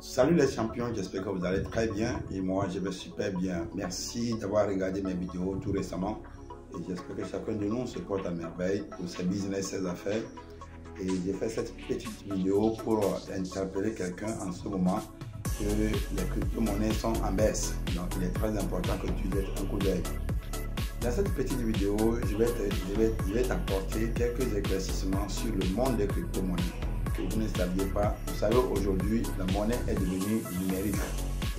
Salut les champions, j'espère que vous allez très bien et moi je vais super bien. Merci d'avoir regardé mes vidéos tout récemment et j'espère que chacun de nous se porte à merveille pour ses business, ses affaires. Et j'ai fait cette petite vidéo pour interpeller quelqu'un en ce moment que les crypto-monnaies sont en baisse. Donc il est très important que tu jettes un coup d'œil. Dans cette petite vidéo, je vais t'apporter quelques éclaircissements sur le monde des crypto-monnaies que vous ne saviez pas. Vous savez, aujourd'hui, la monnaie est devenue numérique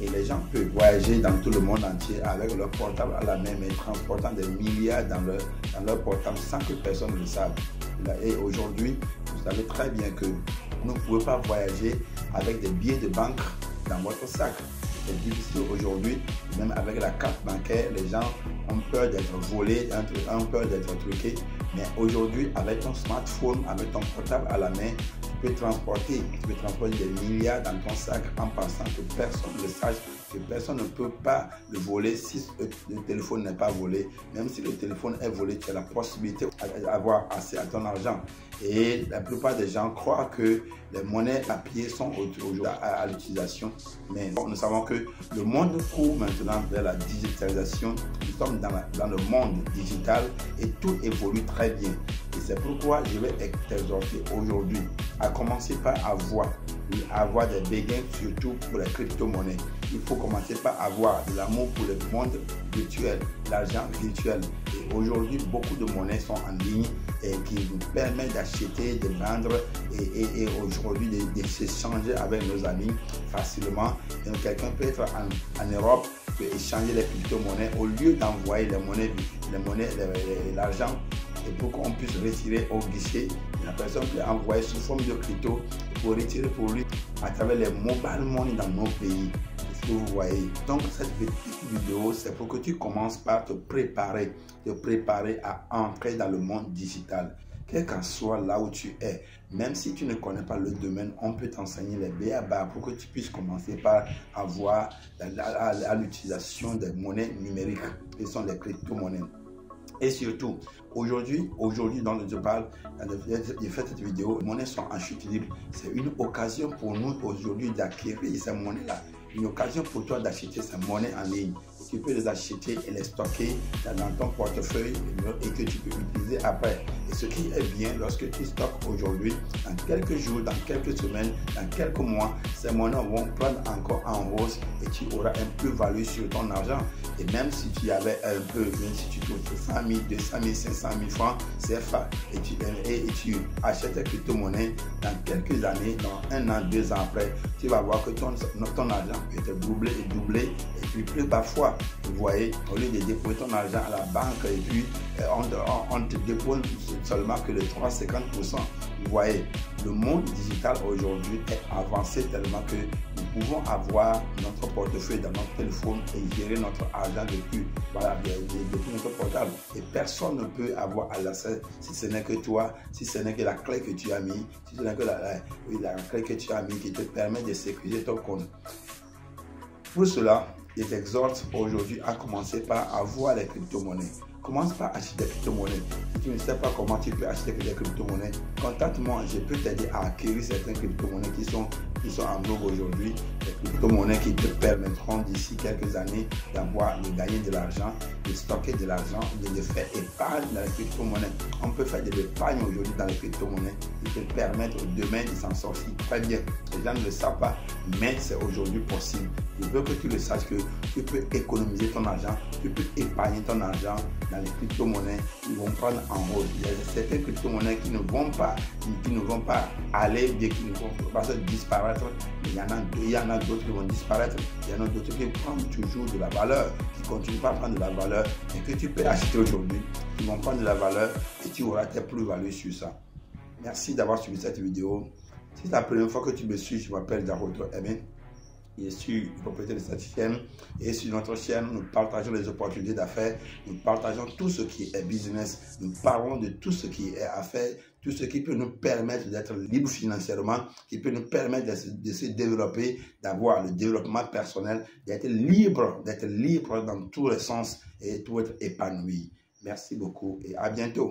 et les gens peuvent voyager dans tout le monde entier avec leur portable à la main, mais transportant des milliards dans leur portable sans que personne ne le sache. Et aujourd'hui, vous savez très bien que vous ne pouvez pas voyager avec des billets de banque dans votre sac. C'est difficile aujourd'hui, même avec la carte bancaire, les gens ont peur d'être volés, ont peur d'être truqués. Mais aujourd'hui, avec ton smartphone, avec ton portable à la main, tu peux transporter des milliards dans ton sac en pensant que personne ne le sache, que personne ne peut pas le voler si le téléphone n'est pas volé. Même si le téléphone est volé, tu as la possibilité d'avoir accès à ton argent. Et la plupart des gens croient que les monnaies papier sont aujourd'hui à l'utilisation. Mais nous savons que le monde court maintenant vers la digitalisation. Nous sommes dans le monde digital et tout évolue très bien. Et c'est pourquoi je vais t'exhorter aujourd'hui à commencer par avoir des béguins, surtout pour les crypto-monnaies. Il faut commencer par avoir de l'amour pour le monde virtuel, l'argent virtuel. Et aujourd'hui, beaucoup de monnaies sont en ligne et qui nous permettent d'acheter, de vendre et aujourd'hui de s'échanger avec nos amis facilement. Donc, quelqu'un peut être en Europe, peut échanger les crypto-monnaies au lieu d'envoyer l'argent. Et pour qu'on puisse retirer au guichet, la personne peut envoyer sous forme de crypto pour retirer pour lui à travers les mobile money dans nos pays. C'est ce que vous voyez. Donc cette petite vidéo, c'est pour que tu commences par te préparer à entrer dans le monde digital. Quel qu'en soit là où tu es, même si tu ne connais pas le domaine, on peut t'enseigner les b.a.-ba pour que tu puisses commencer par avoir à l'utilisation des monnaies numériques, qui sont les crypto-monnaies. Et surtout, aujourd'hui dont je parle, j'ai fait cette vidéo, les monnaies sont en chute libre. C'est une occasion pour nous aujourd'hui d'acquérir ces monnaies-là. Une occasion pour toi d'acheter ces monnaies en ligne. Tu peux les acheter et les stocker dans ton portefeuille et que tu peux utiliser après. Et ce qui est bien, lorsque tu stockes aujourd'hui, dans quelques jours, dans quelques semaines, dans quelques mois, ces monnaies vont prendre encore en hausse et tu auras un plus-value sur ton argent. Et même si tu avais un peu, même si tu trouves 100 000, 200 000, 500 000 francs CFA et tu achètes tes crypto-monnaies, dans quelques années, dans 1 an, 2 ans après, tu vas voir que ton argent peut être doublé et doublé et puis plus parfois. Vous voyez, au lieu de déposer ton argent à la banque et puis on te dépose seulement que le 3,50%. Vous voyez, le monde digital aujourd'hui est avancé tellement que nous pouvons avoir notre portefeuille dans notre téléphone et gérer notre argent depuis notre portable. Et personne ne peut avoir l'accès si ce n'est que toi, si ce n'est que la clé que tu as mis, si ce n'est que la clé que tu as mis qui te permet de sécuriser ton compte. Pour cela, je t'exhorte aujourd'hui à commencer par avoir les crypto-monnaies. Commence par acheter des crypto-monnaies. Si tu ne sais pas comment tu peux acheter des crypto-monnaies, contacte-moi, je peux t'aider à acquérir certaines crypto-monnaies qui sont en vogue aujourd'hui. Des crypto-monnaies qui te permettront d'ici quelques années de gagner de l'argent, de stocker de l'argent, de faire épargne dans les crypto-monnaies. On peut faire de l'épargne aujourd'hui dans les crypto-monnaies qui te permettent demain de s'en sortir très bien. Les gens ne le savent pas, mais c'est aujourd'hui possible. Je veux que tu le saches que tu peux économiser ton argent, tu peux épargner ton argent dans les crypto-monnaies qui vont prendre en hausse. Il y a certaines crypto-monnaies qui ne vont pas aller, bien qui ne vont pas disparaître. Il y en a d'autres qui vont disparaître. Il y en a d'autres qui prennent toujours de la valeur, qui ne continuent pas à prendre de la valeur et que tu peux acheter aujourd'hui, qui vont prendre de la valeur et tu auras tes plus-values sur ça. Merci d'avoir suivi cette vidéo. Si c'est la première fois que tu me suis, je m'appelle Daroto Aimé. Je suis propriétaire de cette chaîne et sur notre chaîne, nous partageons les opportunités d'affaires, nous partageons tout ce qui est business, nous parlons de tout ce qui est affaires, tout ce qui peut nous permettre d'être libre financièrement, qui peut nous permettre de se développer, d'avoir le développement personnel, d'être libre dans tous les sens et tout être épanoui. Merci beaucoup et à bientôt.